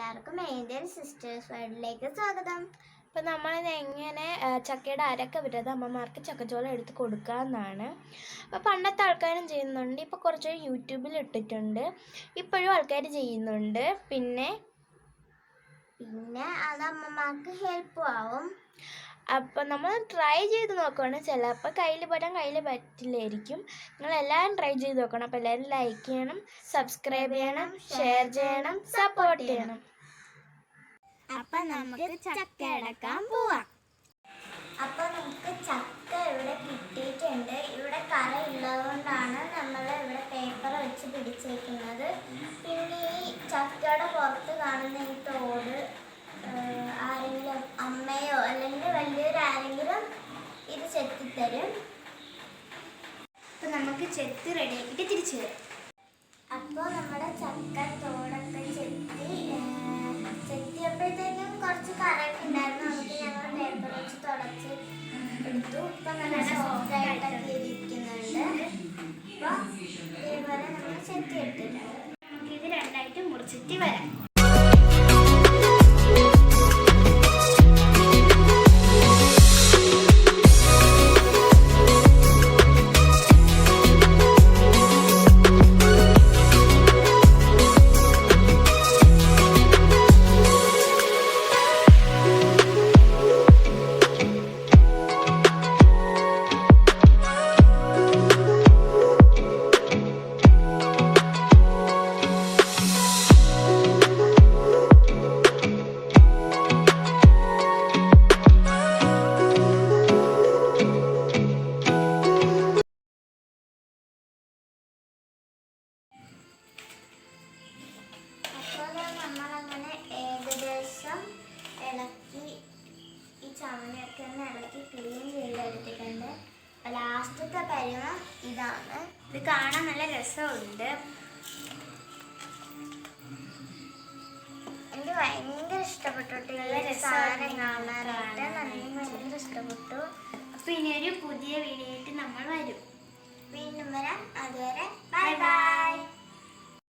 എല്ലാവർക്കും Angel sisters വേൾഡിലേക്ക് സ്വാഗതം. അപ്പം നമ്മളിത് എങ്ങനെ ചക്കയുടെ അരക്ക വിട്ടത് അമ്മമാർക്ക് ചക്കച്ചോളം എടുത്ത് കൊടുക്കാമെന്നാണ്. അപ്പോൾ പണ്ടത്തെ ആൾക്കാരും ചെയ്യുന്നുണ്ട്, ഇപ്പോൾ കുറച്ച് യൂട്യൂബിൽ ഇട്ടിട്ടുണ്ട്, ഇപ്പോഴും ആൾക്കാർ ചെയ്യുന്നുണ്ട്. പിന്നെ അത് അമ്മമാർക്ക് ഹെൽപ്പും ആവും. അപ്പം നമ്മൾ ട്രൈ ചെയ്ത് നോക്കുകയാണ്. ചിലപ്പോൾ കയ്യിൽ പറ്റില്ലായിരിക്കും. നിങ്ങളെല്ലാവരും ട്രൈ ചെയ്ത് നോക്കണം. അപ്പോൾ എല്ലാവരും ലൈക്ക് ചെയ്യണം, സബ്സ്ക്രൈബ് ചെയ്യണം, ഷെയർ ചെയ്യണം, സപ്പോർട്ട് ചെയ്യണം. അപ്പം നമുക്ക് ചക്ക അടക്കാൻ പോവാം. അപ്പോൾ നമുക്ക് ചക്ക ഇവിടെ കിട്ടിയിട്ടുണ്ട്. ഇവിടെ കറ ഉള്ളതുകൊണ്ടാണ് നമ്മൾ ഇവിടെ പേപ്പർ വെച്ച് പിടിച്ചേക്കുന്നത്. പിന്നെ ഈ ചക്കയുടെ പുറത്ത് കാണുന്ന ഈ തോട് ആരെങ്കിലും അമ്മയോ അല്ലെങ്കിൽ വലിയൊരു ആരെങ്കിലും ഇത് ചെത്തിത്തരും. അപ്പം നമുക്ക് ചെത്തി റെഡിയാക്കിയിട്ട് തിരിച്ചു വരാം. അപ്പോൾ നമ്മുടെ ചക്ക തോടൊക്കെ ചെത്തിയപ്പോഴത്തേക്കും കുറച്ച് കറയൊക്കെ ഉണ്ടായിരുന്നു. നമുക്ക് ഞങ്ങൾ പേപ്പർ വെച്ച് തുടച്ച് എടുത്തു. ഇപ്പം നല്ല സോഫ്റ്റ് ആയിട്ടൊക്കെ ഇരിക്കുന്നുണ്ട്. അപ്പോൾ ഇതേപോലെ നമ്മൾ ചെത്തി എടുത്തിട്ടുണ്ട്. നമുക്കിത് രണ്ടായിട്ട് മുറിച്ചിട്ട് വരാം. നമ്മളങ്ങനെ ഏകദേശം ഇളക്കി ഈ ചവണയൊക്കെ ഒന്ന് ഇളക്കി ക്ലീൻ ചെയ്തെടുത്തിട്ടുണ്ട്. ലാസ്റ്റത്തെ പരുവം ഇതാണ്. ഇത് കാണാൻ നല്ല രസമുണ്ട്. എനിക്ക് ഭയങ്കര ഇഷ്ടപ്പെട്ടു. സാധനം കാണാനായിട്ട് ഭയങ്കര ഇഷ്ടപ്പെട്ടു. അപ്പോൾ ഇനിയൊരു പുതിയ വീഡിയോ ആയിട്ട് നമ്മൾ വരും. വീണ്ടും വരാം. അതുവരെ ബൈ ബൈ.